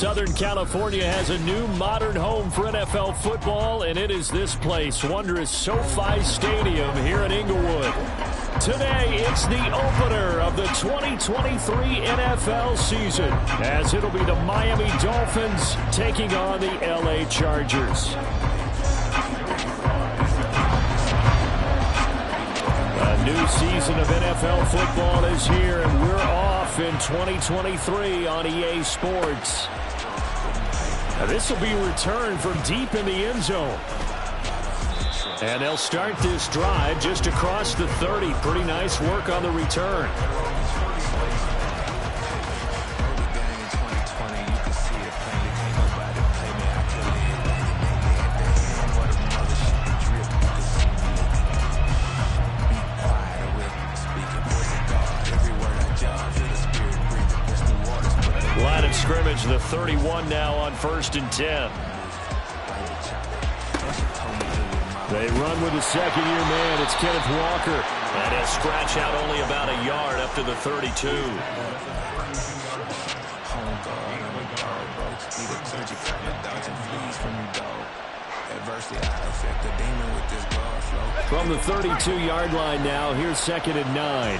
Southern California has a new modern home for NFL football, and it is this place, wondrous SoFi Stadium here in Inglewood. Today, it's the opener of the 2023 NFL season, as it'll be the Miami Dolphins taking on the LA Chargers. A new season of NFL football is here, and we're off in 2023 on EA Sports. Now, this will be returned from deep in the end zone. And they'll start this drive just across the 30. Pretty nice work on the return. Line of scrimmage, the 31 now on 1st and 10. They run with the second-year man. It's Kenneth Walker. And he'll scratch out only about a yard up to the 32. From the 32-yard line now, here's 2nd and 9.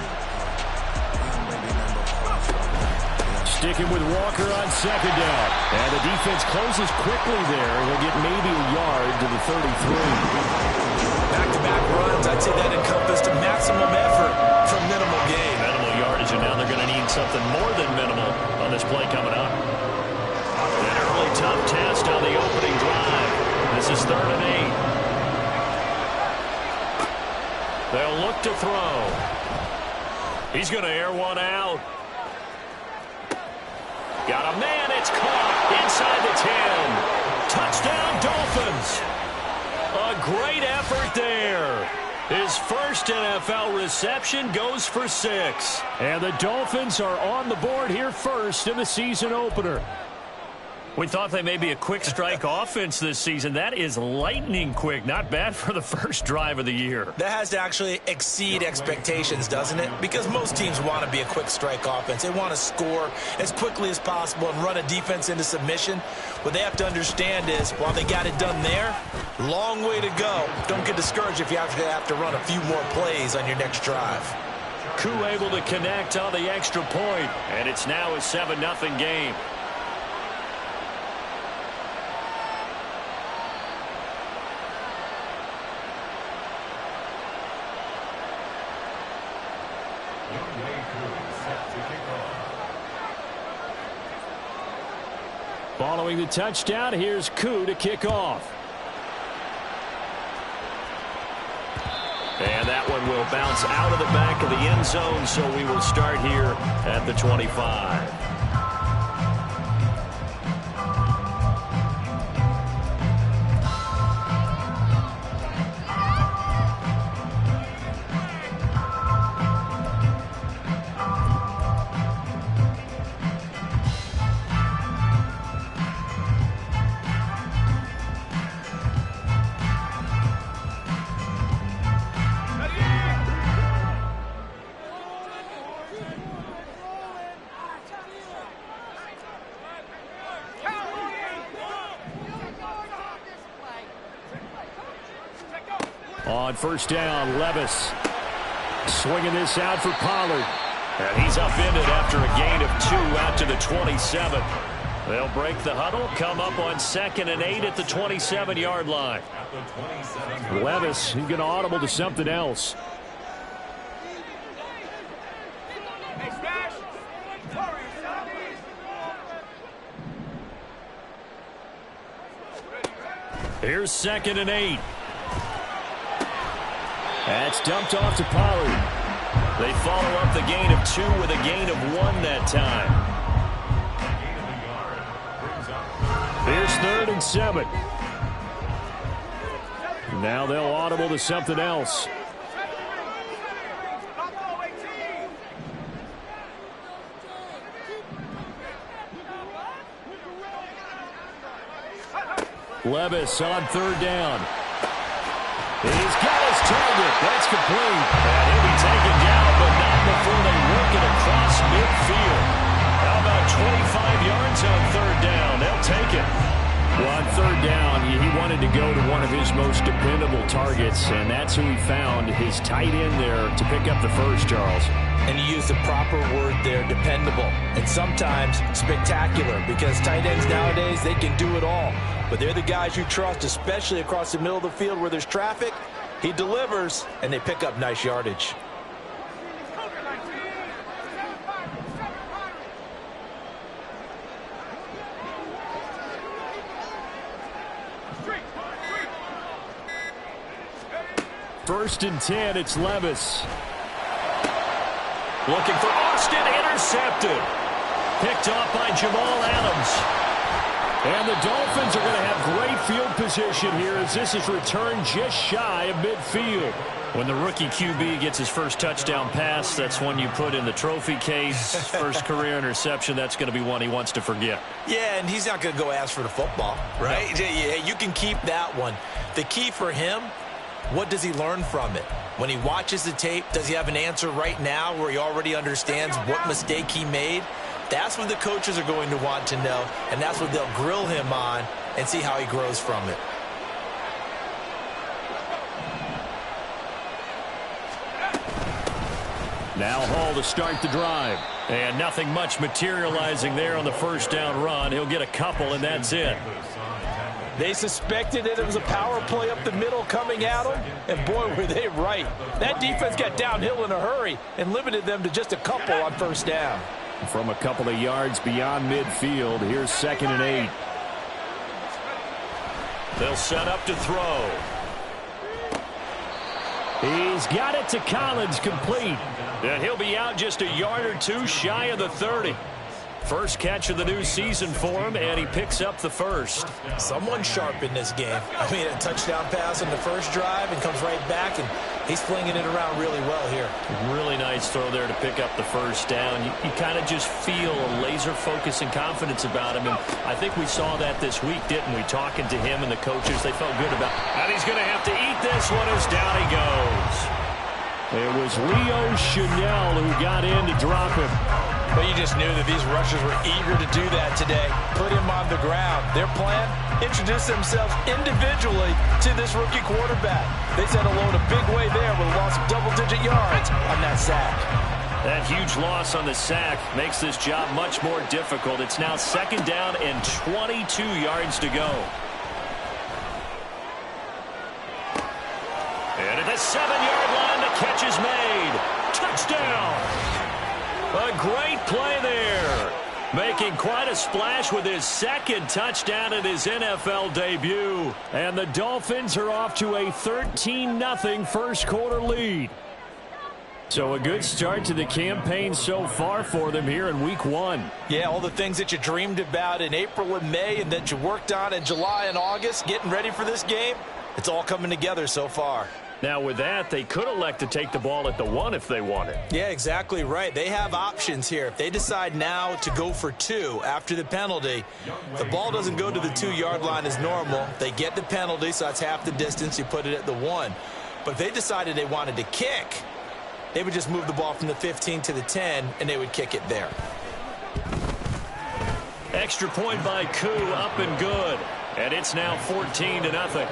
Sticking with Walker on 2nd down. And the defense closes quickly there. He'll get maybe a yard to the 33. Back-to-back runs, I'd say that encompassed maximum effort from minimal gain. Minimal yardage, and now they're going to need something more than minimal on this play coming up. An early tough test on the opening drive. This is 3rd and 8. They'll look to throw. He's going to air one out. Got a man, it's caught inside the 10. Touchdown, Dolphins. A great effort there. His first NFL reception goes for 6. And the Dolphins are on the board here first in the season opener. We thought they may be a quick strike offense this season. That is lightning quick. Not bad for the first drive of the year. That has to actually exceed expectations, doesn't it? Because most teams want to be a quick strike offense. They want to score as quickly as possible and run a defense into submission. What they have to understand is, while they got it done there, long way to go. Don't get discouraged if you have to run a few more plays on your next drive. Koo able to connect on the extra point, and it's now a 7-0 game. Following the touchdown, here's Koo to kick off. And that one will bounce out of the back of the end zone, so we will start here at the 25. On 1st down, Levis swinging this out for Pollard. And he's upended after a gain of 2 out to the 27. They'll break the huddle, come up on 2nd and 8 at the 27-yard line. Levis, he's going to audible to something else. Here's 2nd and 8. That's dumped off to Pollard. They follow up the gain of 2 with a gain of 1 that time. Here's 3rd and 7. Now they'll audible to something else. Levis on 3rd down. He's got his target. That's complete. And he'll be taken down, but not before they work it across midfield. How about about 25 yards on third down. They'll take it. Well, on third down, he wanted to go to one of his most dependable targets, and that's who he found, his tight end there, to pick up the first, Charles. And you use the proper word there, dependable. And sometimes spectacular, because tight ends nowadays, they can do it all. But they're the guys you trust, especially across the middle of the field where there's traffic. He delivers, and they pick up nice yardage. First and 10, it's Levis. Looking for Austin, intercepted. Picked off by Jamal Adams. And the Dolphins are going to have great field position here as this is returned just shy of midfield. When the rookie QB gets his first touchdown pass, that's one you put in the trophy case. First career interception, that's going to be one he wants to forget. Yeah, and he's not going to go ask for the football, right? No. Yeah, you can keep that one. The key for him, what does he learn from it? When he watches the tape, does he have an answer right now where he already understands what mistake he made? That's what the coaches are going to want to know, and that's what they'll grill him on and see how he grows from it. Now Hall to start the drive. And nothing much materializing there on the first down run. He'll get a couple, and that's it. They suspected that it was a power play up the middle coming at them, and boy, were they right. That defense got downhill in a hurry and limited them to just a couple on first down. From a couple of yards beyond midfield, here's 2nd and 8. They'll set up to throw. He's got it to Collins, complete. And he'll be out just a yard or two shy of the 30. First catch of the new season for him, and he picks up the first. Someone sharp in this game. I mean, a touchdown pass on the first drive and comes right back, and he's flinging it around really well here. Really nice throw there to pick up the first down. You kind of just feel a laser focus and confidence about him, and I think we saw that this week, didn't we? Talking to him and the coaches, they felt good about it. And he's going to have to eat this one as down he goes. It was Leo Chanel who got in to drop him. But you just knew that these rushers were eager to do that today. Put him on the ground. Their plan, introduce themselves individually to this rookie quarterback. They said hello in a big way there with a loss of double-digit yards on that sack. That huge loss on the sack makes this job much more difficult. It's now 2nd down and 22 yards to go. And at the 7-yard line, the catch is made. Touchdown! A great play there. Making quite a splash with his 2nd touchdown in his NFL debut. And the Dolphins are off to a 13-0 first quarter lead. So a good start to the campaign so far for them here in week 1. Yeah, all the things that you dreamed about in April and May and that you worked on in July and August, getting ready for this game, it's all coming together so far. Now, with that, they could elect to take the ball at the 1 if they wanted. Yeah, exactly right. They have options here. If they decide now to go for 2 after the penalty, the ball doesn't go to the 2-yard line as normal. They get the penalty, so that's half the distance. You put it at the 1. But if they decided they wanted to kick, they would just move the ball from the 15 to the 10, and they would kick it there. Extra point by Koo, up and good. And it's now 14-0.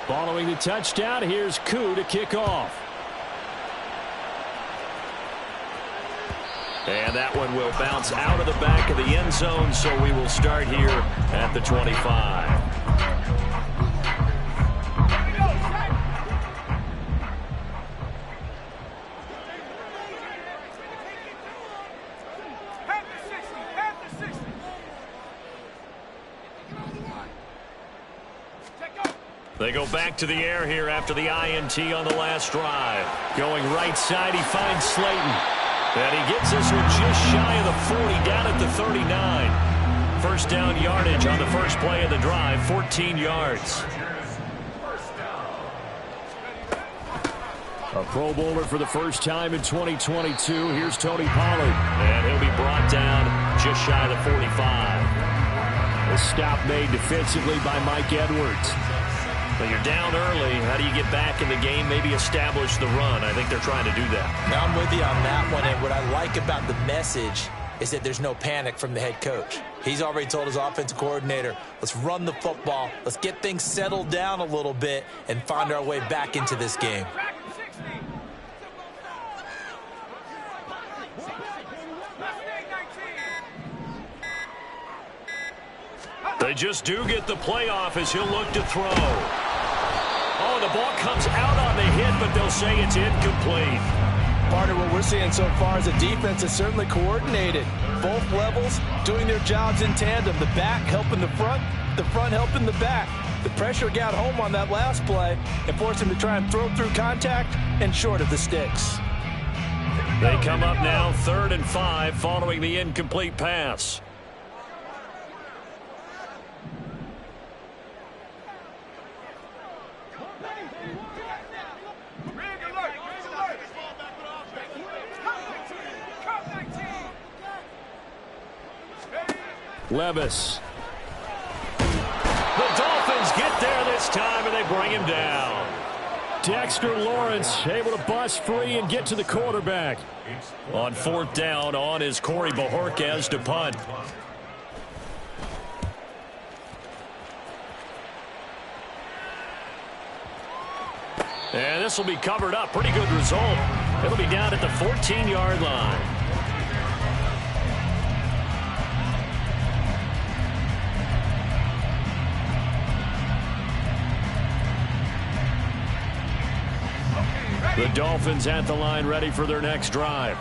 Following the touchdown, here's Koo to kick off. And that one will bounce out of the back of the end zone, so we will start here at the 25. They go back to the air here after the INT on the last drive. Going right side, he finds Slayton. And he gets this one just shy of the 40, down at the 39. First down yardage on the first play of the drive, 14 yards. A Pro Bowler for the first time in 2022. Here's Tony Pollard. And he'll be brought down just shy of the 45. A stop made defensively by Mike Edwards. Well, you're down early. How do you get back in the game, maybe establish the run? I think they're trying to do that. Now I'm with you on that one, and what I like about the message is that there's no panic from the head coach. He's already told his offensive coordinator, let's run the football, let's get things settled down a little bit and find our way back into this game. They just do get the playoff as he'll look to throw. Oh, the ball comes out on the hit, but they'll say it's incomplete. Part of what we're seeing so far is the defense is certainly coordinated. Both levels doing their jobs in tandem. The back helping the front helping the back. The pressure got home on that last play and forced him to try and throw through contact and short of the sticks. They come up now 3rd and 5 following the incomplete pass. Levis. The Dolphins get there this time, and they bring him down. Dexter Lawrence able to bust free and get to the quarterback. On 4th down, on is Corey Bojorquez to punt. And this will be covered up. Pretty good result. It'll be down at the 14-yard line. The Dolphins at the line ready for their next drive.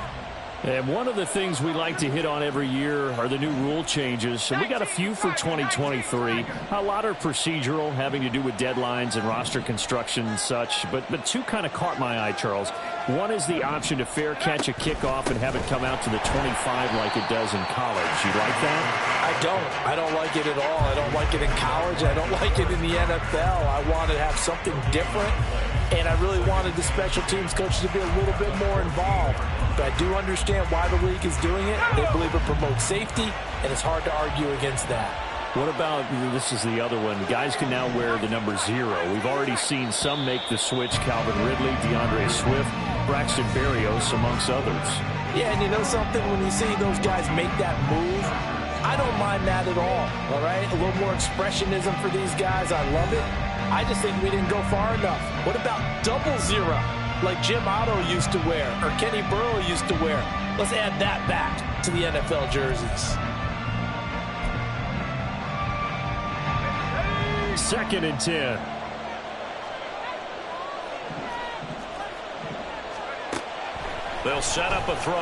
And one of the things we like to hit on every year are the new rule changes. And we got a few for 2023. A lot are procedural, having to do with deadlines and roster construction and such. But two kind of caught my eye, Charles. One is the option to fair catch a kickoff and have it come out to the 25 like it does in college. You like that? I don't like it at all. I don't like it in college. I don't like it in the NFL. I want to have something different. And I really wanted the special teams coaches to be a little bit more involved. But I do understand why the league is doing it. They believe it promotes safety, and it's hard to argue against that. What about, this is the other one, guys can now wear the number 0. We've already seen some make the switch, Calvin Ridley, DeAndre Swift, Braxton Berrios, amongst others. Yeah, and you know something? When you see those guys make that move, I don't mind that at all right? A little more expressionism for these guys. I love it. I just think we didn't go far enough. What about 00, like Jim Otto used to wear or Kenny Burrow used to wear? Let's add that back to the NFL jerseys. 2nd and 10. They'll set up a throw.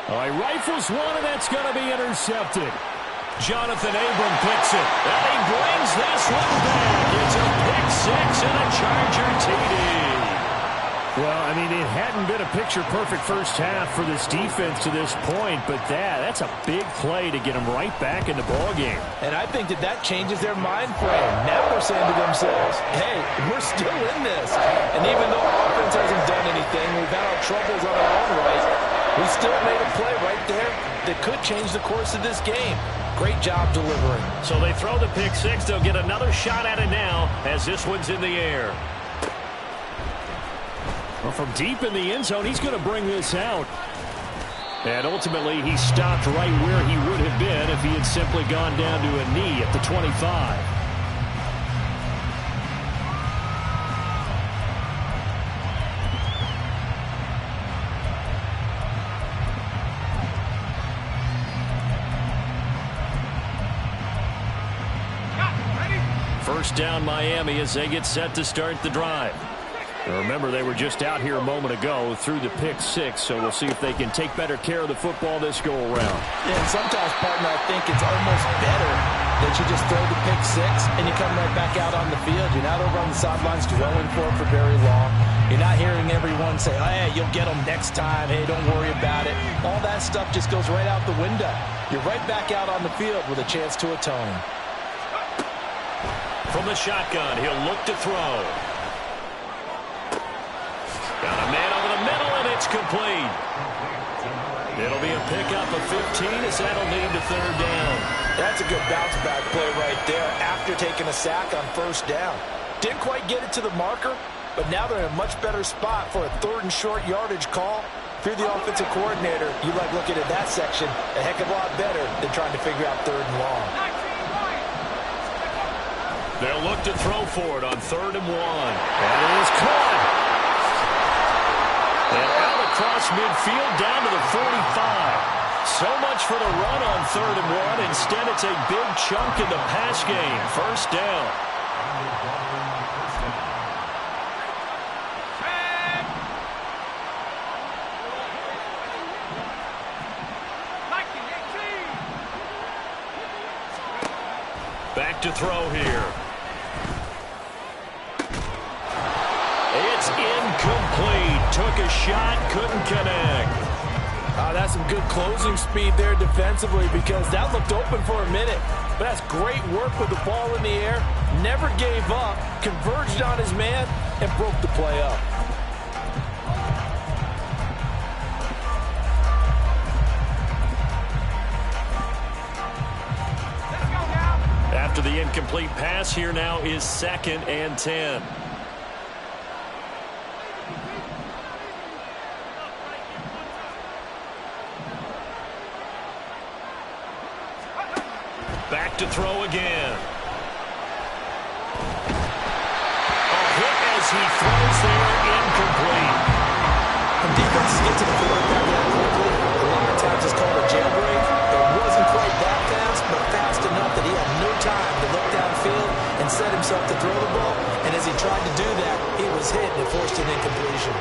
All right, rifles one, and that's going to be intercepted. Jonathan Abram picks it, and he brings this one back. It's a pick 6 and a Charger TD. Well, I mean, it hadn't been a picture-perfect first half for this defense to this point, but that's a big play to get them right back in the ballgame. And I think that changes their mind frame. Now they're saying to themselves, hey, we're still in this. And even though our offense hasn't done anything, we've had our troubles on our own right, we still made a play right there that could change the course of this game. Great job delivering. So they throw the pick 6. They'll get another shot at it now as this one's in the air. Well, from deep in the end zone, he's going to bring this out. And ultimately, he stopped right where he would have been if he had simply gone down to a knee at the 25. First down Miami as they get set to start the drive. Now remember, they were just out here a moment ago through the pick 6, so we'll see if they can take better care of the football this go around. Yeah, and sometimes, partner, I think it's almost better that you just throw the pick 6 and you come right back out on the field. You're not over on the sidelines dwelling for it for very long. You're not hearing everyone say, oh, hey, you'll get them next time. Hey, don't worry about it. All that stuff just goes right out the window. You're right back out on the field with a chance to atone. From the shotgun, he'll look to throw. Got a man over the middle, and it's complete. It'll be a pickup of 15 as that'll lead to third down. That's a good bounce-back play right there after taking a sack on first down. Didn't quite get it to the marker, but now they're in a much better spot for a third and short yardage call. If you're the offensive coordinator, you like looking at that section a heck of a lot better than trying to figure out third and long. They'll look to throw for it on 3rd and 1. And it is caught. And out across midfield down to the 45. So much for the run on 3rd and 1. Instead, it's a big chunk in the pass game. First down. Back to throw here. It's incomplete. Took a shot, couldn't connect. That's some good closing speed there defensively because that looked open for a minute. But that's great work with the ball in the air. Never gave up, converged on his man, and broke the play up. After the incomplete pass, here now is 2nd and 10. Back to throw again. A hit as he throws there, incomplete. When defenses get to the quarterback that quickly, a lot of times it's called a jailbreak. It wasn't quite that fast, but fast enough that he had no time to look downfield and set himself to throw the ball. And as he tried to do that, he was hit and forced an incompletion.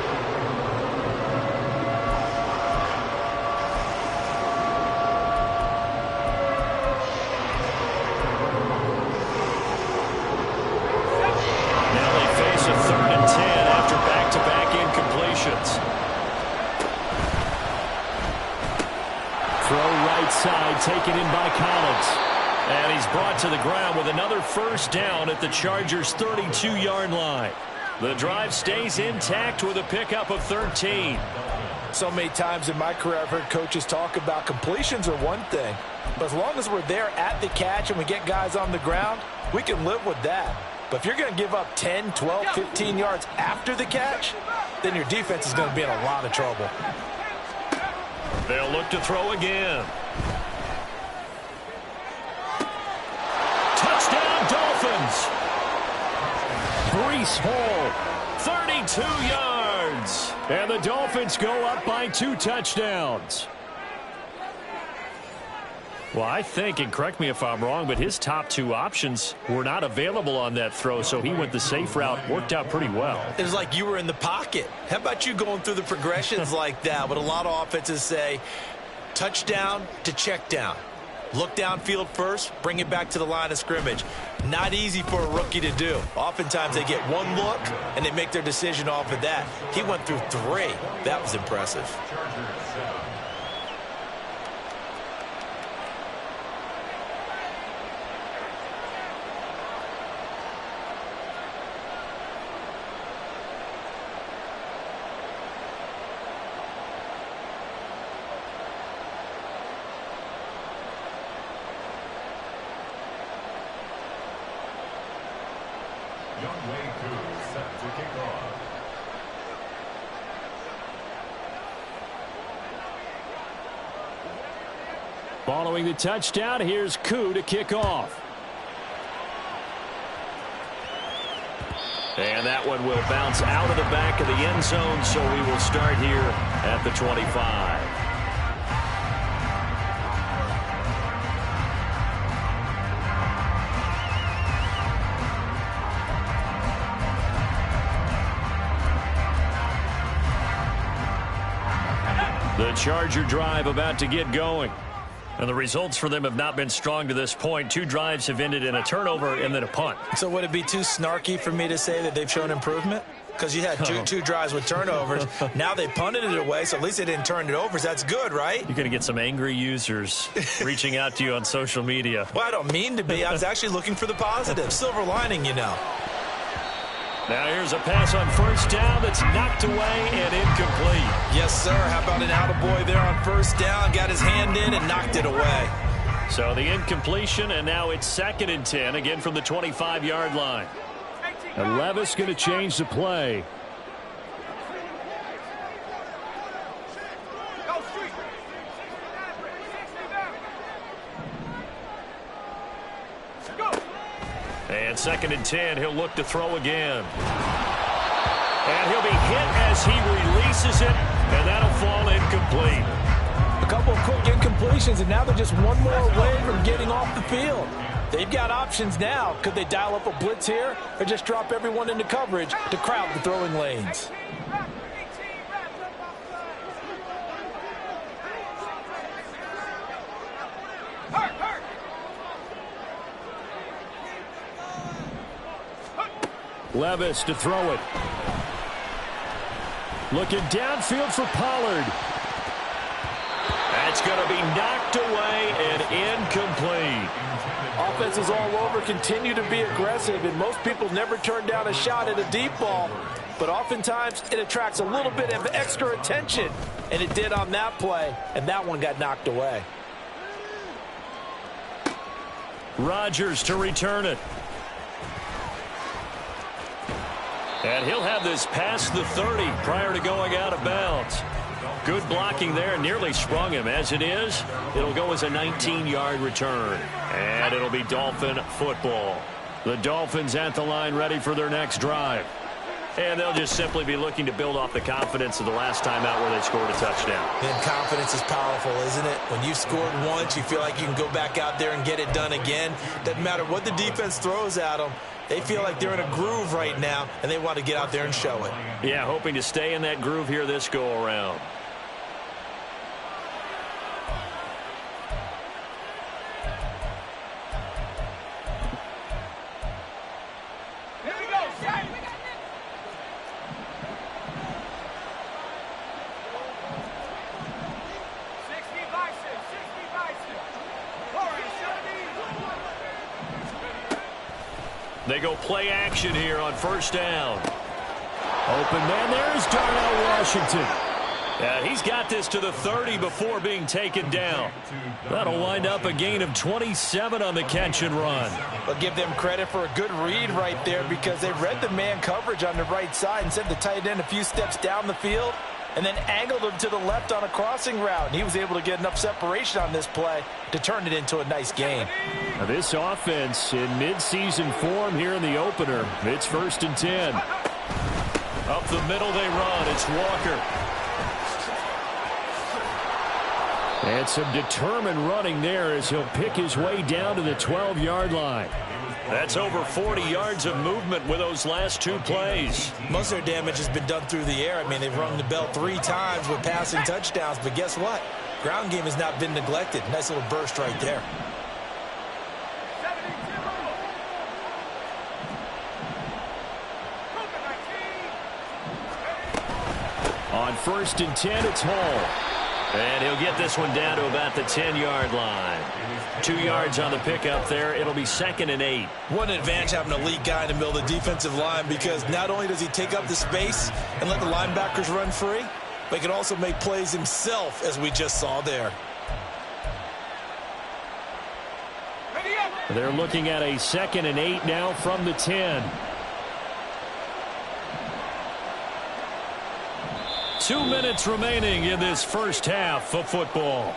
Taken in by Collins. And he's brought to the ground with another first down at the Chargers' 32-yard line. The drive stays intact with a pickup of 13. So many times in my career I've heard coaches talk about completions are one thing. But as long as we're there at the catch and we get guys on the ground, we can live with that. But if you're going to give up 10, 12, 15 yards after the catch, then your defense is going to be in a lot of trouble. They'll look to throw again. Touchdown, Dolphins. Breece Hall, 32 yards. And the Dolphins go up by 2 touchdowns. Well, I think, and correct me if I'm wrong, but his top 2 options were not available on that throw, so he went the safe route. Worked out pretty well. It was like you were in the pocket. How about you going through the progressions like that? What a lot of offenses say, touchdown to check down. Look downfield first, bring it back to the line of scrimmage. Not easy for a rookie to do. Oftentimes they get one look, and they make their decision off of that. He went through 3. That was impressive. Following the touchdown, here's Koo to kick off. And that one will bounce out of the back of the end zone, so we will start here at the 25. The Charger drive about to get going. And the results for them have not been strong to this point. 2 drives have ended in a turnover and then a punt. So would it be too snarky for me to say that they've shown improvement? Because you had two drives with turnovers. Now they punted it away, so at least they didn't turn it over. So that's good, right? You're going to get some angry users reaching out to you on social media. Well, I don't mean to be. I was actually looking for the positive. Silver lining, you know. Now here's a pass on first down that's knocked away and incomplete. Yes, sir. How about an attaboy there on first down? Got his hand in and knocked it away. So the incompletion, and now it's 2nd and 10, again from the 25-yard line. And Levis going to change the play. And 2nd and 10, he'll look to throw again. And he'll be hit as he releases it, and that'll fall incomplete. A couple of quick incompletions, and now they're just one more away from getting off the field. They've got options now. Could they dial up a blitz here or just drop everyone into coverage to crowd the throwing lanes? Levis to throw it. Looking downfield for Pollard. That's going to be knocked away and incomplete. Offenses all over continue to be aggressive, and most people never turn down a shot at a deep ball. But oftentimes it attracts a little bit of extra attention, and it did on that play, and that one got knocked away. Rodgers to return it. And he'll have this past the 30 prior to going out of bounds. Good blocking there, nearly sprung him. As it is, it'll go as a 19-yard return. And it'll be Dolphin football. The Dolphins at the line ready for their next drive. And they'll just simply be looking to build off the confidence of the last time out where they scored a touchdown. And confidence is powerful, isn't it? When you've scored once, you feel like you can go back out there and get it done again. Doesn't matter what the defense throws at them. They feel like they're in a groove right now, and they want to get out there and show it. Yeah, hoping to stay in that groove here this go-around. They go play action here on first down. Open man, there's Darnell Washington. He's got this to the 30 before being taken down. That'll wind up a gain of 27 on the catch and run. I'll give them credit for a good read right there because they read the man coverage on the right side and sent the tight end a few steps down the field and then angled him to the left on a crossing route. And he was able to get enough separation on this play to turn it into a nice gain. Now this offense in midseason form here in the opener. It's 1st and 10. Up the middle they run. It's Walker. And some determined running there as he'll pick his way down to the 12-yard line. That's over 40 yards of movement with those last two plays. Most of their damage has been done through the air. I mean, they've rung the bell 3 times with passing touchdowns, but guess what? Ground game has not been neglected. Nice little burst right there. On 1st and 10, it's Hall. And he'll get this one down to about the 10-yard line. 2 yards on the pickup there. It'll be 2nd and 8. What an advantage having an elite guy in the middle of the defensive line because not only does he take up the space and let the linebackers run free, but he can also make plays himself, as we just saw there. They're looking at a 2nd and 8 now from the 10. 2 minutes remaining in this first half of football.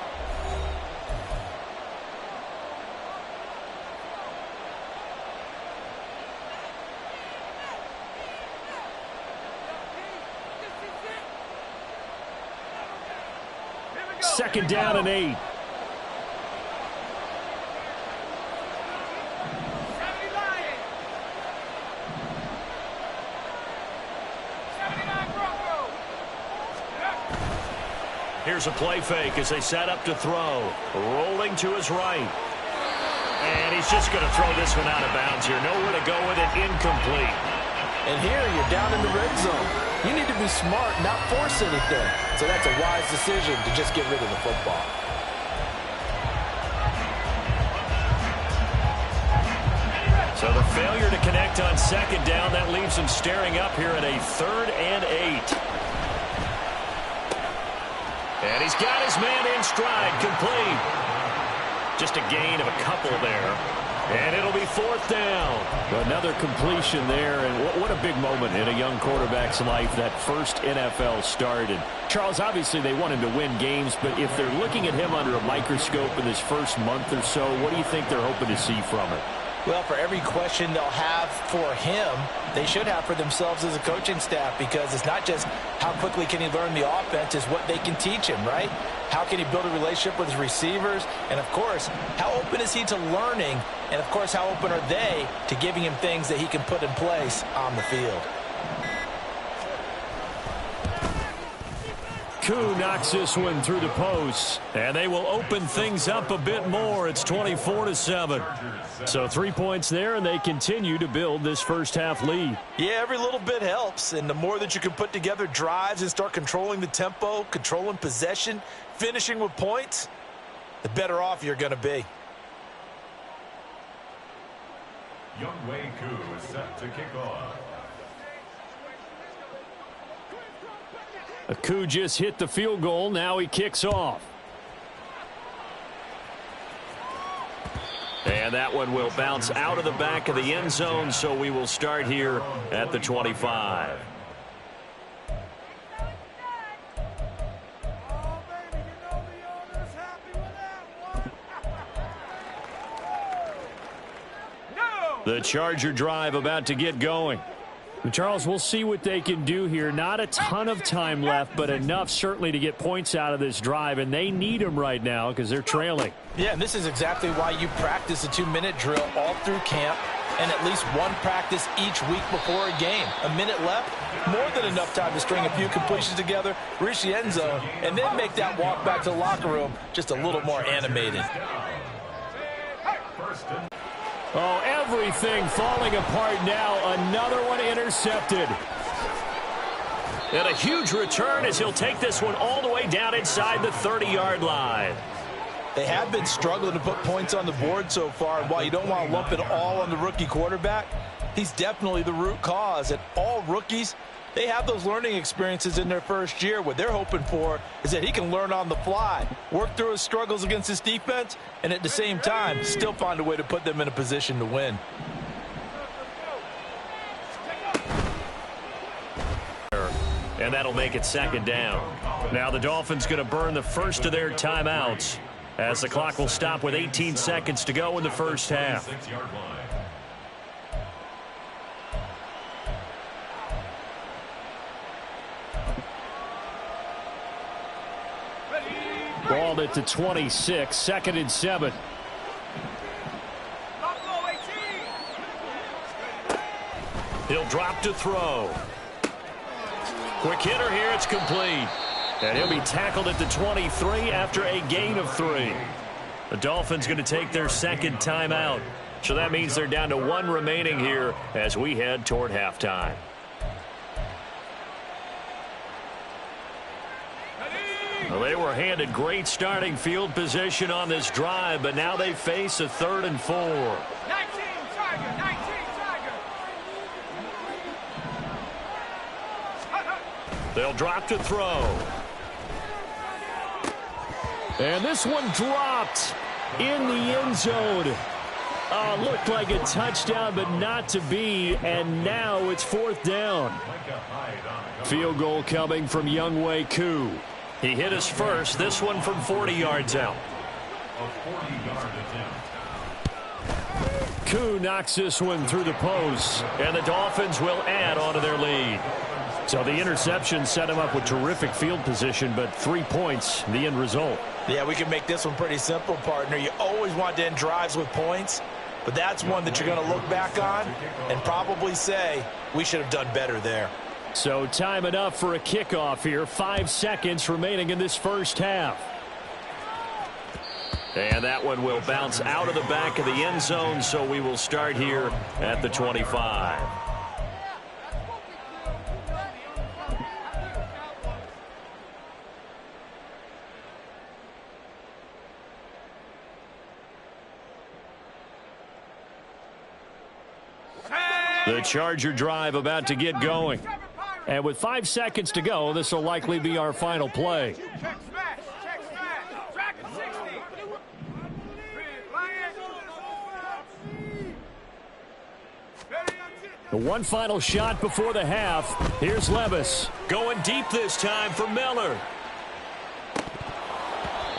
Second down and 8. Here's a play fake as they set up to throw. Rolling to his right. And he's just going to throw this one out of bounds here. Nowhere to go with it. Incomplete. And here you're down in the red zone. You need to be smart, not force anything. So that's a wise decision to just get rid of the football. So the failure to connect on second down, that leaves him staring up here at a 3rd and 8. And he's got his man in stride, complete. Just a gain of a couple there. And it'll be 4th down. Another completion there, and what a big moment in a young quarterback's life, that first NFL start. And Charles, obviously they want him to win games, but if they're looking at him under a microscope in his first month or so, what do you think they're hoping to see from it? Well, for every question they'll have for him, they should have for themselves as a coaching staff, because it's not just how quickly can he learn the offense, it's what they can teach him, right? How can he build a relationship with his receivers? And, of course, how open is he to learning? And, of course, how open are they to giving him things that he can put in place on the field? Koo knocks this one through the post, and they will open things up a bit more. It's 24-7. So 3 points there, and they continue to build this first half lead. Yeah, every little bit helps, and the more that you can put together drives and start controlling the tempo, controlling possession, finishing with points, the better off you're going to be. Jayy Koo is set to kick off. Koo just hit the field goal. Now he kicks off. And that one will bounce out of the back of the end zone, so we will start here at the 25. The Charger drive about to get going. Charles, we'll see what they can do here. Not a ton of time left, but enough certainly to get points out of this drive, and they need them right now because they're trailing. Yeah, and this is exactly why you practice a 2-minute drill all through camp and at least one practice each week before a game. A minute left, more than enough time to string a few completions together, reach the end zone, and then make that walk back to the locker room just a little more animated. Oh, everything falling apart now. Another one intercepted. And a huge return as he'll take this one all the way down inside the 30-yard line. They have been struggling to put points on the board so far, and while you don't want to lump it all on the rookie quarterback, he's definitely the root cause. And all rookies, they have those learning experiences in their first year. What they're hoping for is that he can learn on the fly, work through his struggles against his defense, and at the same time, still find a way to put them in a position to win. And that'll make it second down. Now the Dolphins going to burn the first of their timeouts as the clock will stop with 18 seconds to go in the first half. Balled at the 26, 2nd and 7. He'll drop to throw. Quick hitter here, it's complete. And he'll be tackled at the 23 after a gain of 3. The Dolphins going to take their second timeout. So that means they're down to 1 remaining here as we head toward halftime. Well, they were handed great starting field position on this drive, but now they face a 3rd and 4. 19 Tiger, 19 Tiger. They'll drop to throw. And this one dropped in the end zone. Looked like a touchdown, but not to be. And now it's 4th down. Field goal coming from Jayy Koo. He hit his first, this one from 40 yards out. Koo knocks this one through the post, and the Dolphins will add on to their lead. So the interception set him up with terrific field position, but 3 points, the end result. Yeah, we can make this one pretty simple, partner. You always want to end drives with points, but that's one that you're going to look back on and probably say, we should have done better there. So time enough for a kickoff here. 5 seconds remaining in this first half. And that one will bounce out of the back of the end zone, so we will start here at the 25. The Charger drive about to get going. And with 5 seconds to go, this will likely be our final play. Check smash. Check smash. Track of 60. The one final shot before the half. Here's Levis. Going deep this time for Miller.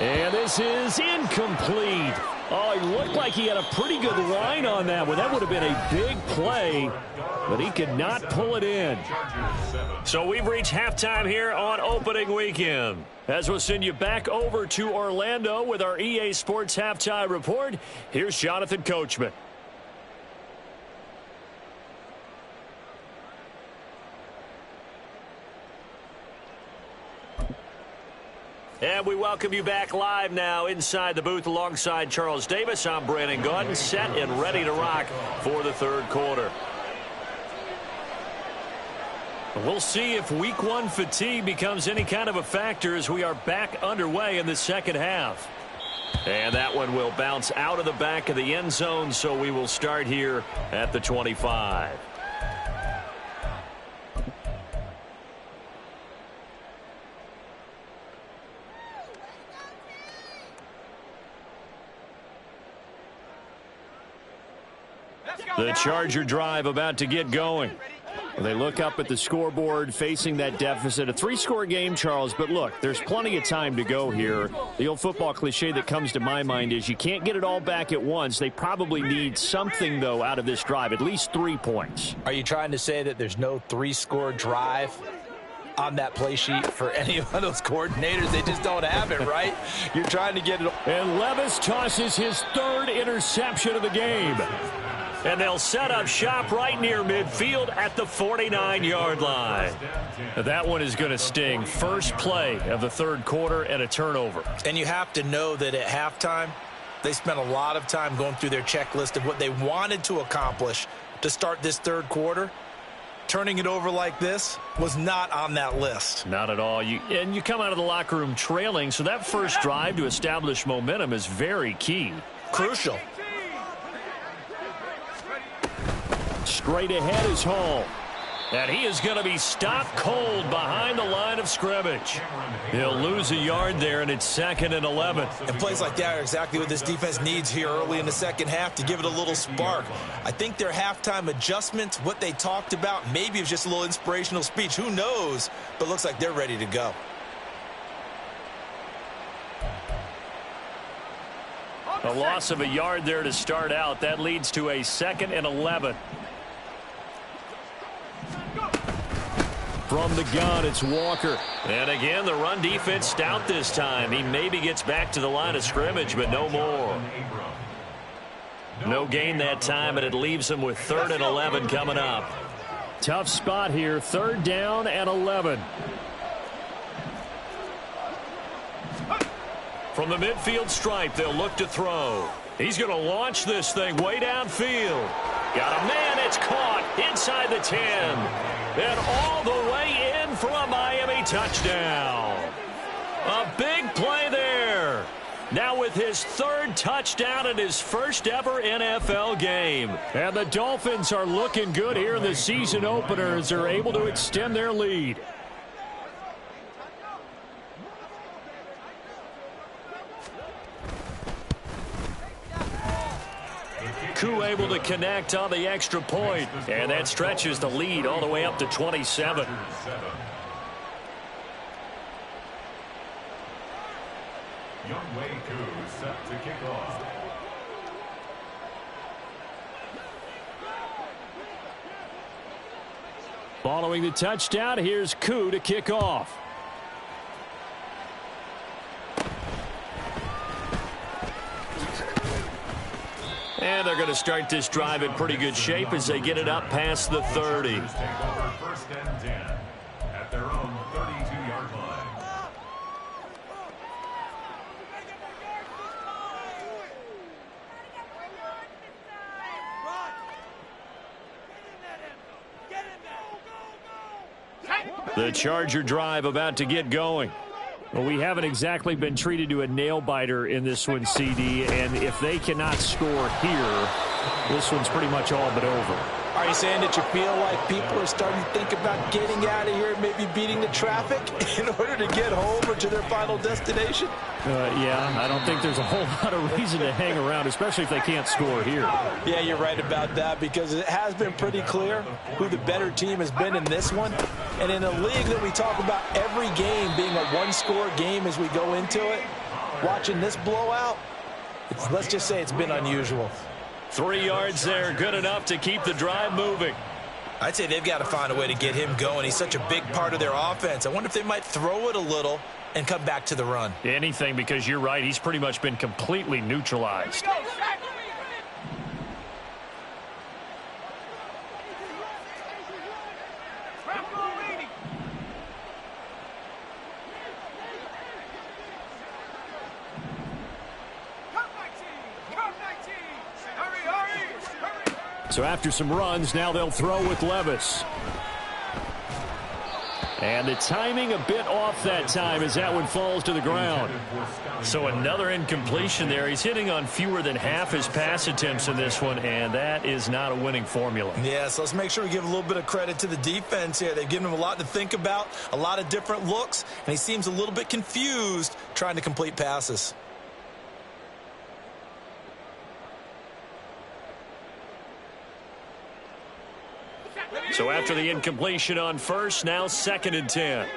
And this is incomplete. Oh, he looked like he had a pretty good line on that one. That would have been a big play, but he could not pull it in. So we've reached halftime here on opening weekend. As we'll send you back over to Orlando with our EA Sports Halftime Report, here's Jonathan Coachman. And we welcome you back live now inside the booth alongside Charles Davis. I'm Brandon Gaudin, set and ready to rock for the third quarter. We'll see if week one fatigue becomes any kind of a factor as we are back underway in the second half. And that one will bounce out of the back of the end zone, so we will start here at the 25. The Charger drive about to get going. They look up at the scoreboard facing that deficit. A 3-score game, Charles, but look, there's plenty of time to go here. The old football cliche that comes to my mind is you can't get it all back at once. They probably need something, though, out of this drive, at least 3 points. Are you trying to say that there's no 3-score drive on that play sheet for any of those coordinators? They just don't have it, right? You're trying to get it. And Levis tosses his 3rd interception of the game. And they'll set up shop right near midfield at the 49-yard line. That one is going to sting. First play of the third quarter and a turnover. And you have to know that at halftime, they spent a lot of time going through their checklist of what they wanted to accomplish to start this third quarter. Turning it over like this was not on that list. Not at all. And you come out of the locker room trailing, so that first drive to establish momentum is very key. Crucial. Straight ahead is Hall. And he is going to be stopped cold behind the line of scrimmage. He'll lose a yard there, and it's 2nd and 11. And plays like that are exactly what this defense needs here early in the second half to give it a little spark. I think their halftime adjustments, what they talked about, maybe it was just a little inspirational speech. Who knows? But looks like they're ready to go. A loss of a yard there to start out. That leads to a 2nd and 11. From the gun, it's Walker. And again, the run defense stout this time. He maybe gets back to the line of scrimmage, but no more. No gain that time, and it leaves him with 3rd and 11 coming up. Tough spot here, 3rd down and 11. From the midfield stripe, they'll look to throw. He's going to launch this thing way downfield. Got a man, it's caught inside the 10. And all the way in for a Miami touchdown. A big play there. Now with his 3rd touchdown in his first ever NFL game. And the Dolphins are looking good here in the season opener as they're able to extend their lead. Koo able to connect on the extra point, and that stretches the lead all the way up to 27. Jayy Koo set to kick off. Following the touchdown, here's Koo to kick off. And they're going to start this drive in pretty good shape as they get it up past the 30. Take over 1st and 10 at their own 32-yard line. The Charger drive about to get going. Well, we haven't exactly been treated to a nail-biter in this one, CD, and if they cannot score here, this one's pretty much all but over. All Are you saying that you feel like people are starting to think about getting out of here, maybe beating the traffic in order to get home or to their final destination? Yeah, I don't think there's a whole lot of reason to hang around, especially if they can't score here. Yeah, you're right about that, because it has been pretty clear who the better team has been in this one. And in a league that we talk about every game being a one-score game as we go into it, watching this blowout, let's just say it's been unusual. 3 yards there, good enough to keep the drive moving. I'd say they've got to find a way to get him going. He's such a big part of their offense. I wonder if they might throw it a little and come back to the run. Anything, because you're right, he's pretty much been completely neutralized. So after some runs, now they'll throw with Levis. And the timing a bit off that time as that one falls to the ground. So another incompletion there. He's hitting on fewer than half his pass attempts in this one, and that is not a winning formula. Yeah, so let's make sure we give a little bit of credit to the defense here. They've given him a lot to think about, a lot of different looks, and he seems a little bit confused trying to complete passes. So after the incompletion on first, now 2nd and 10.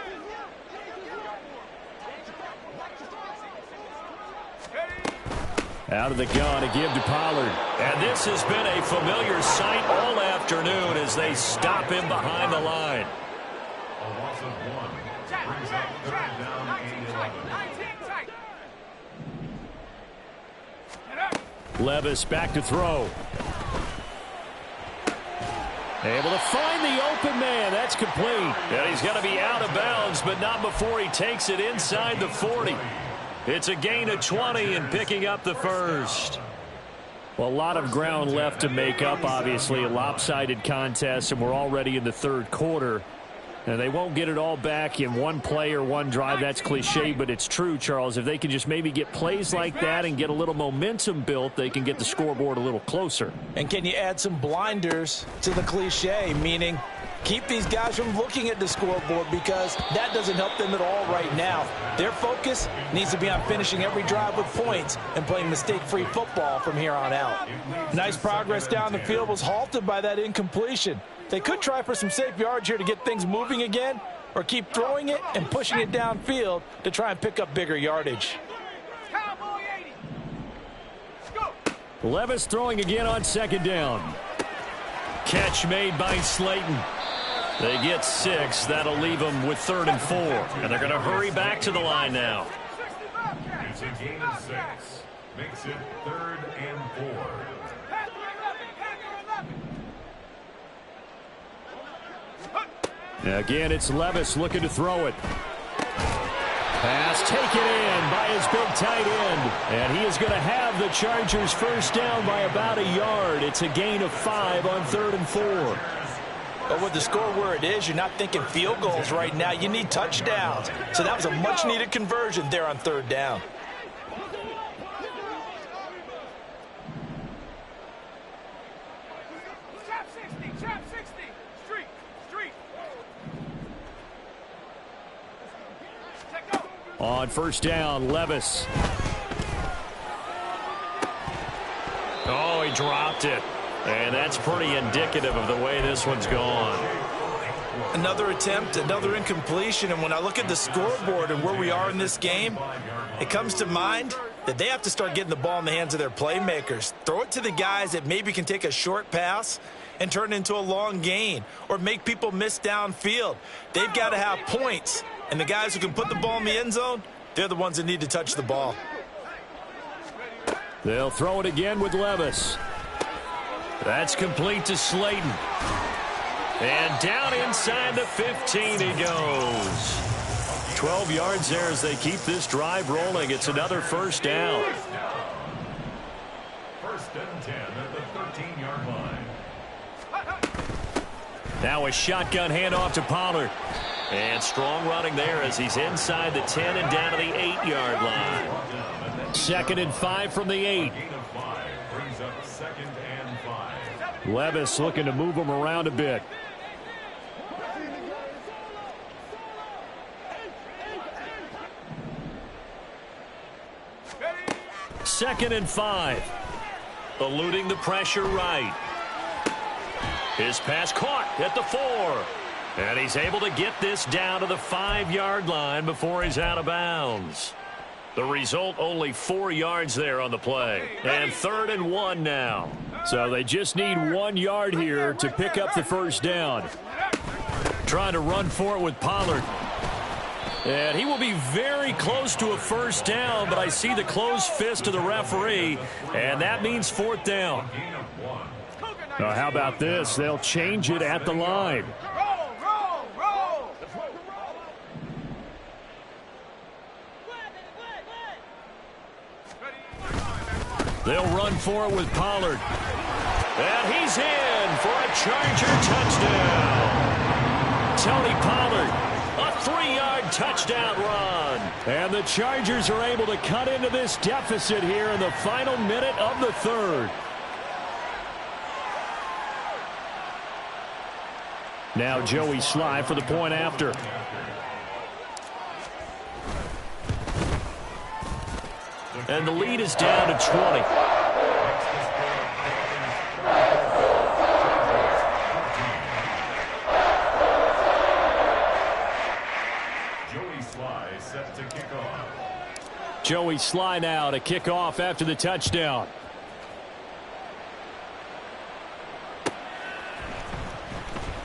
Out of the gun, a give to Pollard. And this has been a familiar sight all afternoon as they stop him behind the line. A loss of 1 brings up 3rd down and 11. Levis back to throw. Able to find the open man. That's complete. And he's going to be out of bounds, but not before he takes it inside the 40. It's a gain of 20 and picking up the first. Well, a lot of ground left to make up, obviously. A lopsided contest, and we're already in the 3rd quarter. And they won't get it all back in one play or one drive. That's cliche, but it's true, Charles. If they can just maybe get plays like that and get a little momentum built, they can get the scoreboard a little closer. And can you add some blinders to the cliche, meaning keep these guys from looking at the scoreboard, because that doesn't help them at all right now. Their focus needs to be on finishing every drive with points and playing mistake-free football from here on out. Nice progress down the field was halted by that incompletion. They could try for some safe yards here to get things moving again, or keep throwing it and pushing it downfield to try and pick up bigger yardage. Levis throwing again on 2nd down. Catch made by Slayton. They get 6. That'll leave them with 3rd and 4. And they're going to hurry back to the line now. It's a gain of 6. Makes it 3rd and 4. Again, it's Levis looking to throw it. Pass taken in by his big tight end. And he is going to have the Chargers first down by about a yard. It's a gain of 5 on 3rd and 4. But with the score where it is, you're not thinking field goals right now. You need touchdowns. So that was a much-needed conversion there on 3rd down. On 1st down, Levis. Oh, he dropped it. And that's pretty indicative of the way this one's gone. Another attempt, another incompletion. And when I look at the scoreboard and where we are in this game, it comes to mind that they have to start getting the ball in the hands of their playmakers. Throw it to the guys that maybe can take a short pass and turn it into a long gain, or make people miss downfield. They've got to have points. And the guys who can put the ball in the end zone, they're the ones that need to touch the ball. They'll throw it again with Levis. That's complete to Slayton. And down inside the 15 he goes. 12 yards there as they keep this drive rolling. It's another 1st down. 1st and 10 at the 13-yard line. Now a shotgun handoff to Pollard. And strong running there as he's inside the 10 and down to the 8-yard line. 2nd and 5 from the 8. Gain of 5 brings up 2nd and 5. Levis looking to move him around a bit. Second and 5. Eluding the pressure right. His pass caught at the 4. And he's able to get this down to the 5-yard line before he's out of bounds. The result, only 4 yards there on the play. And 3rd and 1 now. So they just need 1 yard here to pick up the first down. Trying to run for it with Pollard. And he will be very close to a first down, but I see the closed fist of the referee, and that means 4th down. Now, how about this? They'll change it at the line. They'll run for it with Pollard. And he's in for a Charger touchdown. Tony Pollard, a 3-yard touchdown run. And the Chargers are able to cut into this deficit here in the final minute of the 3rd. Now Joey Sly for the point after. And the lead is down to 20. Joey Sly set to kick off. Joey Sly now to kick off after the touchdown.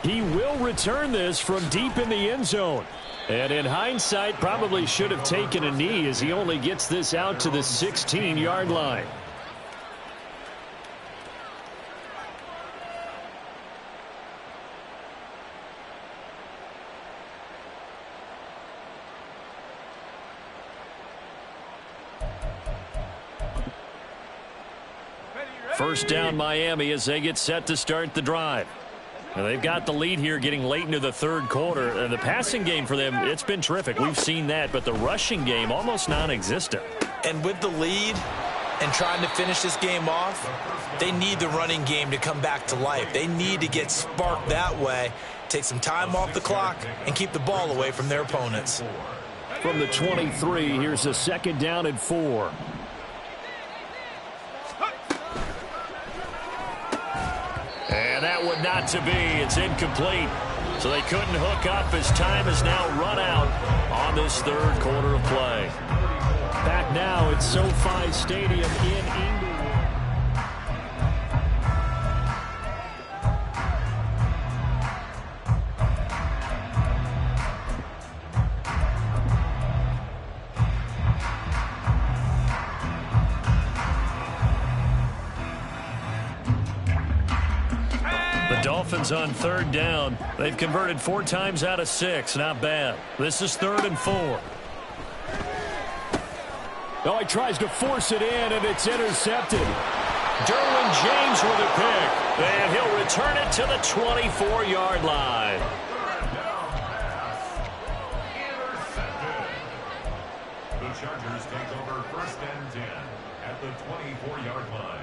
He will return this from deep in the end zone. And in hindsight, probably should have taken a knee as he only gets this out to the 16-yard line. First down Miami as they get set to start the drive. Now they've got the lead here getting late into the 3rd quarter. And the passing game for them, it's been terrific. We've seen that, but the rushing game almost non-existent. And with the lead and trying to finish this game off, they need the running game to come back to life. They need to get sparked that way, take some time off the clock, and keep the ball away from their opponents. From the 23, here's a 2nd down and 4. And that would not to be. It's incomplete. So they couldn't hook up as time is now run out on this 3rd quarter of play. Back now at SoFi Stadium in England. Dolphins on 3rd down. They've converted 4 times out of 6. Not bad. This is 3rd and 4. Oh, he tries to force it in, and it's intercepted. Derwin James with a pick. And he'll return it to the 24-yard line. Intercepted. The Chargers take over 1st and 10 at the 24-yard line.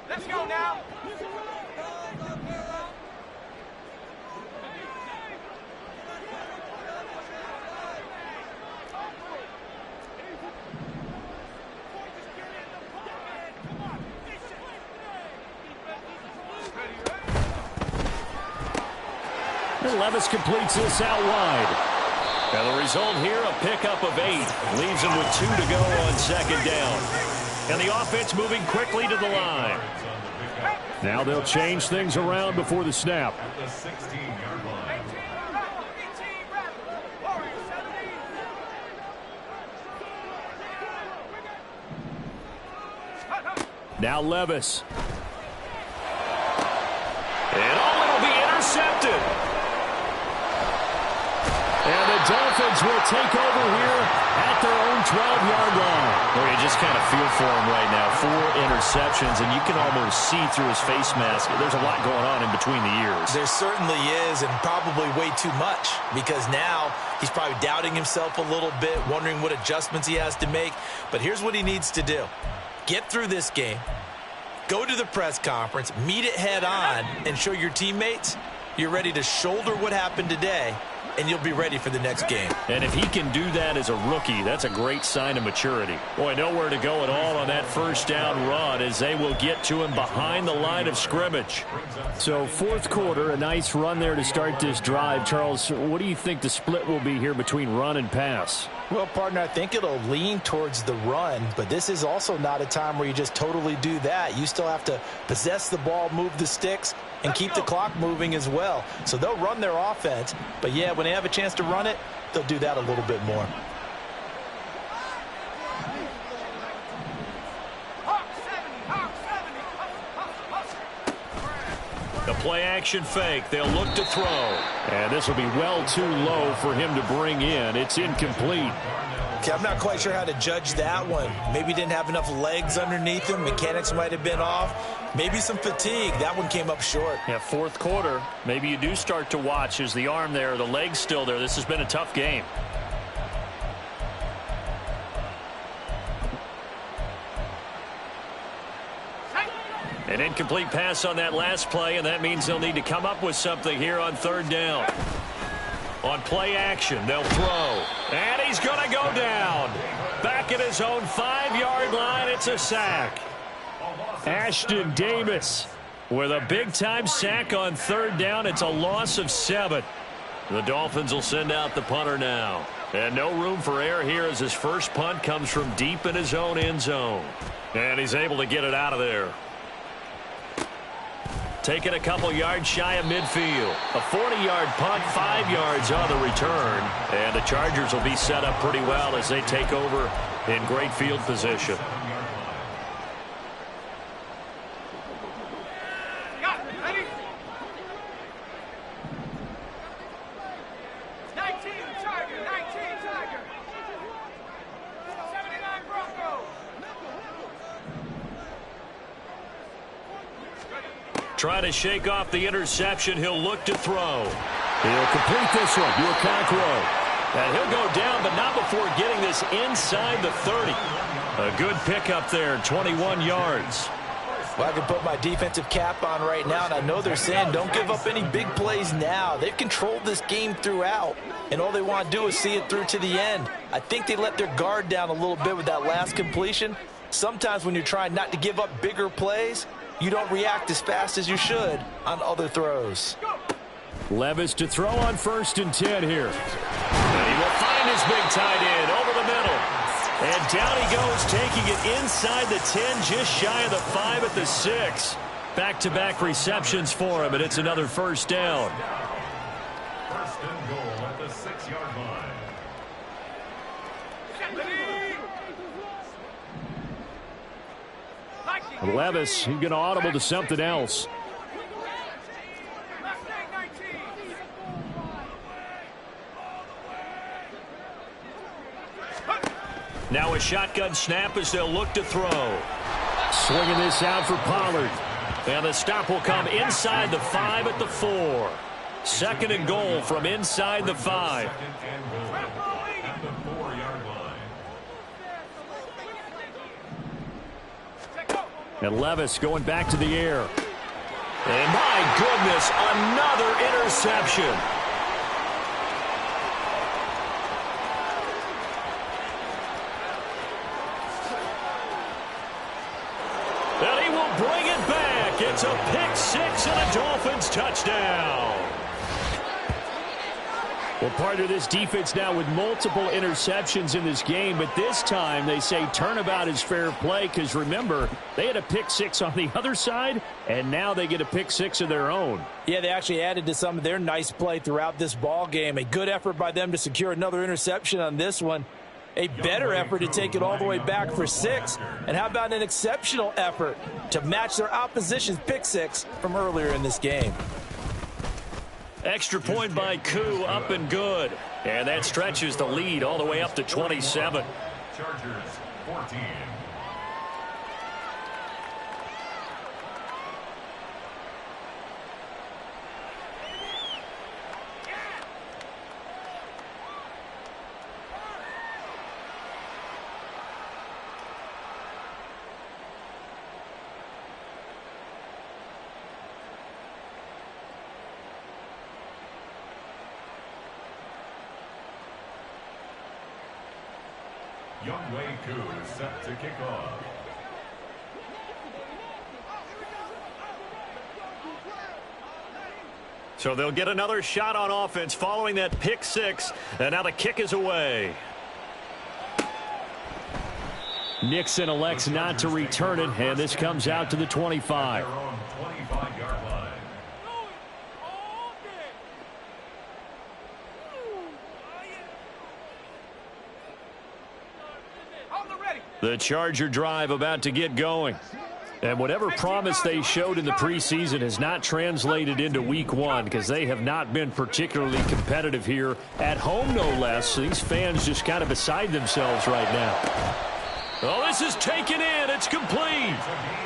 Let's go now. And Levis completes this out wide. Now the result here, a pickup of 8. Leaves him with 2 to go on 2nd down. And the offense moving quickly to the line. Now they'll change things around before the snap. At the 16-yard line. Now Levis. And it'll be intercepted. And the Dolphins will take over here at their own 12-yard line. Well, you just kind of feel for him right now. 4 interceptions, and you can almost see through his face mask. There's a lot going on in between the ears. There certainly is, and probably way too much, because now he's probably doubting himself a little bit, wondering what adjustments he has to make. But here's what he needs to do. Get through this game, go to the press conference, meet it head on, and show your teammates you're ready to shoulder what happened today, and you'll be ready for the next game. And if he can do that as a rookie, that's a great sign of maturity. Boy, nowhere to go at all on that first down run as they will get to him behind the line of scrimmage. So fourth quarter, a nice run there to start this drive. Charles, what do you think the split will be here between run and pass? Well, partner, I think it'll lean towards the run, but this is also not a time where you just totally do that. You still have to possess the ball, move the sticks, and keep the clock moving as well. So they'll run their offense, but yeah, when they have a chance to run it, they'll do that a little bit more. The play-action fake. They'll look to throw. And this will be well too low for him to bring in. It's incomplete. Okay, I'm not quite sure how to judge that one. Maybe didn't have enough legs underneath him. Mechanics might have been off. Maybe some fatigue. That one came up short. Yeah, fourth quarter. Maybe you do start to watch. Is the arm there, the leg's still there? This has been a tough game. An incomplete pass on that last play, and that means they'll need to come up with something here on third down. On play action, they'll throw. And he's going to go down. Back at his own 5-yard line, it's a sack. Ashton Davis with a big-time sack on third down. It's a loss of 7. The Dolphins will send out the punter now. And no room for error here as his first punt comes from deep in his own end zone. And he's able to get it out of there. Taking a couple yards shy of midfield. A 40-yard punt, 5 yards on the return. And the Chargers will be set up pretty well as they take over in great field position. Trying to shake off the interception. He'll look to throw. He'll complete this one to Okonkwo. And he'll go down, but not before getting this inside the 30. A good pickup there, 21 yards. Well, I can put my defensive cap on right now, and I know they're saying don't give up any big plays now. They've controlled this game throughout, and all they want to do is see it through to the end. I think they let their guard down a little bit with that last completion. Sometimes when you're trying not to give up bigger plays, you don't react as fast as you should on other throws. Levis to throw on 1st and 10 here. And he will find his big tight end over the middle. And down he goes, taking it inside the 10, just shy of the 5 at the 6. Back-to-back receptions for him, and it's another first down. First and goal at the 6-yard line. Levis, he's going to audible to something else. Now a shotgun snap as they'll look to throw. Swinging this out for Pollard. And the stop will come inside the 5 at the 4. 2nd and goal from inside the 5. Second and goal at the 4-yard line. And Levis going back to the air. And my goodness, another interception. And he will bring it back. It's a pick 6 and a Dolphins touchdown. Well, part of this defense now with multiple interceptions in this game, but this time they say turnabout is fair play because, remember, they had a pick 6 on the other side, and now they get a pick 6 of their own. Yeah, they actually added to some of their nice play throughout this ball game. A good effort by them to secure another interception on this one. A better effort to take it all the way back for 6. And how about an exceptional effort to match their opposition's pick 6 from earlier in this game? Extra point by Koo, up and good. And that stretches the lead all the way up to 27. Chargers 14. Younghoe Koo is set to kick off. So they'll get another shot on offense following that pick six. And now the kick is away. Nixon elects not to return it, and this comes out to the 25. Their own 25-yard line. The Charger drive about to get going. And whatever promise they showed in the preseason has not translated into week one because they have not been particularly competitive here at home, no less. These fans just kind of beside themselves right now. Oh, this is taken in. It's complete.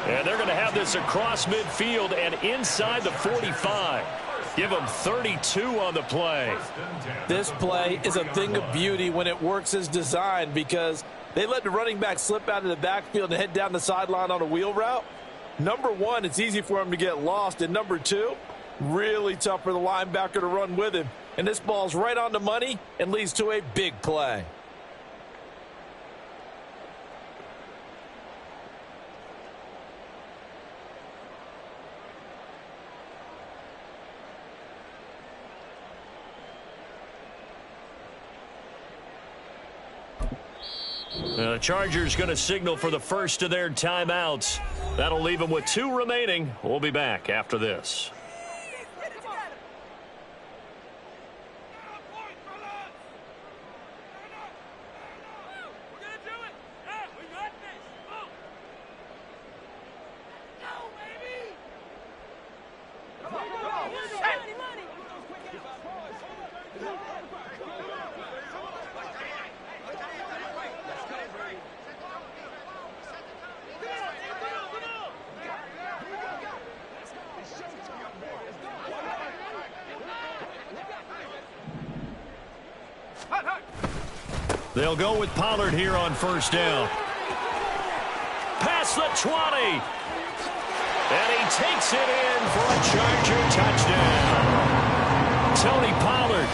And they're going to have this across midfield and inside the 45. Give them 32 on the play. This play is a thing of beauty when it works as designed because they let the running back slip out of the backfield and head down the sideline on a wheel route. Number one, it's easy for him to get lost. And number two, really tough for the linebacker to run with him. And this ball's right on the money and leads to a big play. The Chargers going to signal for the first of their timeouts. That'll leave them with 2 remaining. We'll be back after this. They'll go with Pollard here on first down. Past the 20. And he takes it in for a Charger touchdown. Tony Pollard,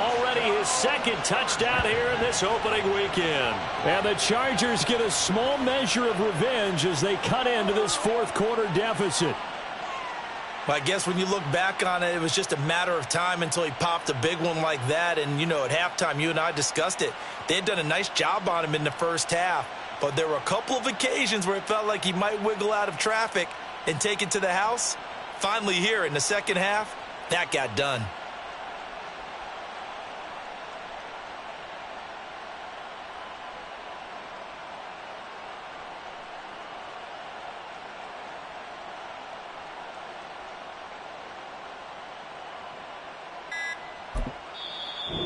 already his second touchdown here in this opening weekend. And the Chargers get a small measure of revenge as they cut into this fourth quarter deficit. Well, I guess when you look back on it, it was just a matter of time until he popped a big one like that. And, you know, at halftime, you and I discussed it. They had done a nice job on him in the first half. But there were a couple of occasions where it felt like he might wiggle out of traffic and take it to the house. Finally here in the second half, that got done.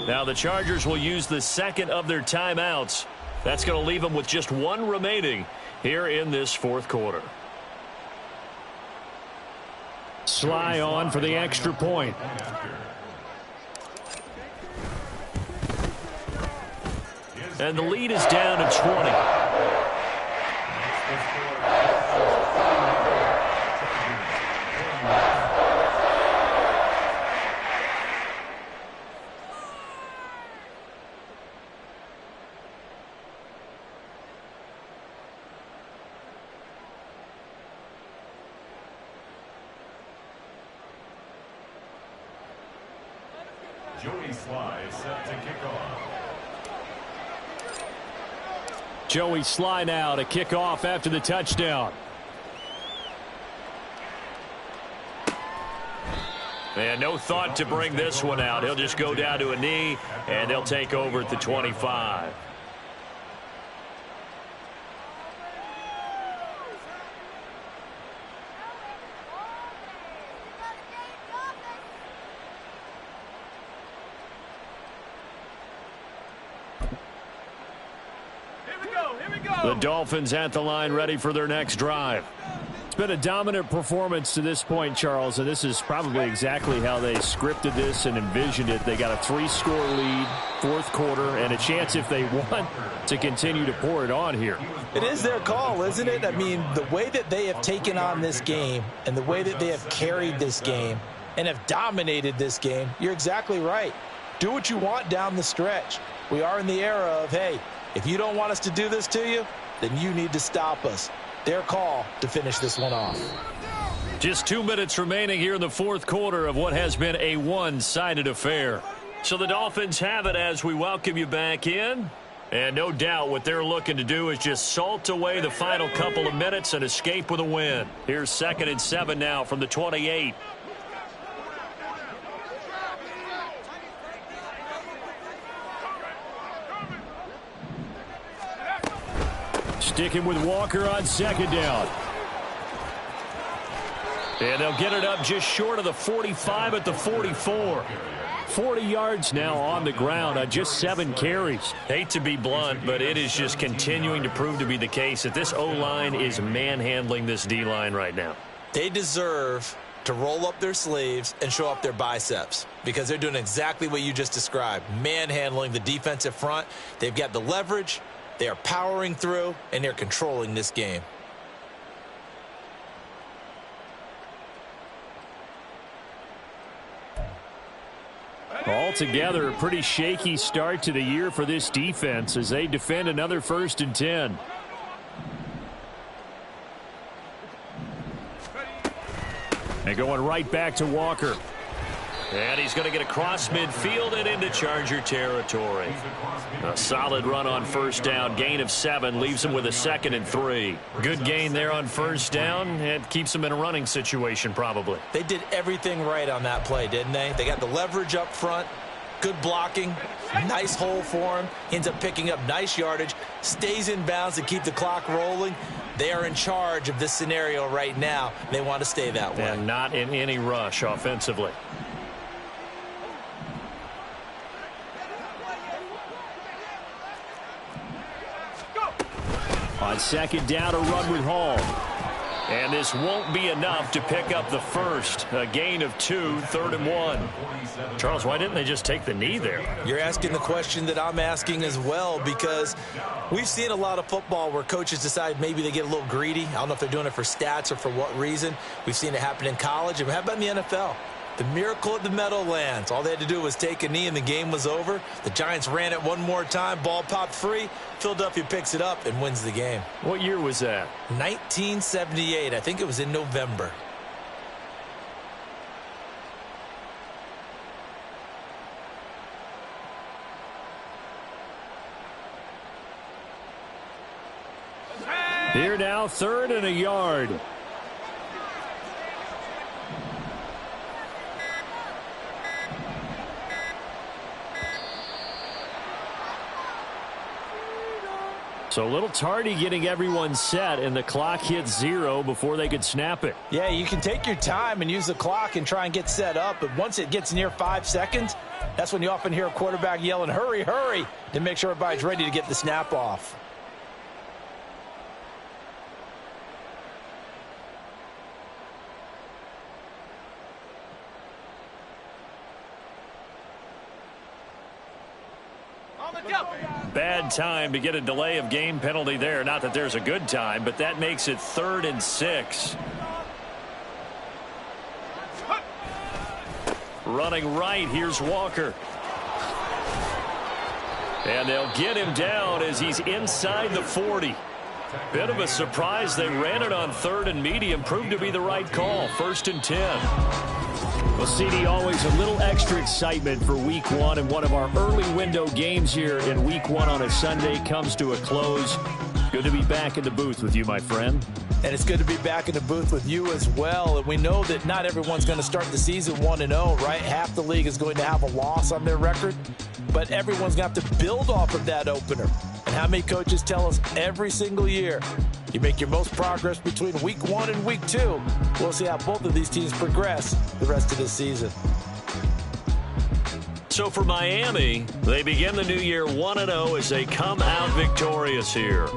Now the Chargers will use the second of their timeouts. That's going to leave them with just 1 remaining here in this fourth quarter. Sly on for the extra point. And the lead is down to 20. Joey Sly is set to kick off. Joey Sly now to kick off after the touchdown. And no thought to bring this one out. He'll just go down to a knee, and they'll take over at the 25. The Dolphins at the line, ready for their next drive. It's been a dominant performance to this point, Charles, and this is probably exactly how they scripted this and envisioned it. They got a 3-score lead, fourth quarter, and a chance, if they want, to continue to pour it on here. It is their call, isn't it? I mean, the way that they have taken on this game and the way that they have carried this game and have dominated this game, you're exactly right. Do what you want down the stretch. We are in the era of, hey, if you don't want us to do this to you, then you need to stop us. Their call to finish this one off. Just 2 minutes remaining here in the fourth quarter of what has been a one-sided affair. So the Dolphins have it as we welcome you back in. And no doubt what they're looking to do is just salt away the final couple of minutes and escape with a win. Here's 2nd and 7 now from the 28. Sticking with Walker on 2nd down. And they'll get it up just short of the 45 at the 44. 40 yards now on the ground on just 7 carries. Hate to be blunt, but it is just continuing to prove to be the case that this O-line is manhandling this D-line right now. They deserve to roll up their sleeves and show up their biceps because they're doing exactly what you just described, manhandling the defensive front. They've got the leverage. They are powering through, and they're controlling this game. Altogether, a pretty shaky start to the year for this defense as they defend another 1st and 10. And going right back to Walker. And he's going to get across midfield and into Charger territory. A solid run on 1st down. Gain of 7 leaves him with a 2nd and 3. Good gain there on 1st down. It keeps him in a running situation probably. They did everything right on that play, didn't they? They got the leverage up front. Good blocking. Nice hole for him. Ends up picking up nice yardage. Stays in bounds to keep the clock rolling. They are in charge of this scenario right now. They want to stay that way. And not in any rush offensively. On 2nd down, a run with Hall. And this won't be enough to pick up the first. A gain of 2, 3rd and 1. Charles, why didn't they just take the knee there? You're asking the question that I'm asking as well, because we've seen a lot of football where coaches decide maybe they get a little greedy. I don't know if they're doing it for stats or for what reason. We've seen it happen in college. And how about in the NFL? The miracle at the Meadowlands. All they had to do was take a knee and the game was over. The Giants ran it one more time. Ball popped free. Philadelphia picks it up and wins the game. What year was that? 1978. I think it was in November. Here now, 3rd and a yard. So a little tardy getting everyone set, and the clock hits 0 before they could snap it. Yeah, you can take your time and use the clock and try and get set up, but once it gets near 5 seconds, that's when you often hear a quarterback yelling, hurry, hurry, to make sure everybody's ready to get the snap off. Bad time to get a delay of game penalty there. Not that there's a good time, but that makes it 3rd and 6. Running right, here's Walker. And they'll get him down as he's inside the 40. Bit of a surprise. They ran it on 3rd and medium. Proved to be the right call. 1st and 10. Well, CD, always a little extra excitement for Week 1, and one of our early window games here in Week 1 on a Sunday comes to a close. Good to be back in the booth with you, my friend. And it's good to be back in the booth with you as well. And we know that not everyone's going to start the season 1-0, right? Half the league is going to have a loss on their record, but everyone's going to have to build off of that opener. And how many coaches tell us every single year, you make your most progress between Week 1 and Week 2. We'll see how both of these teams progress the rest of this season. So for Miami, they begin the new year 1-0 as they come out victorious here.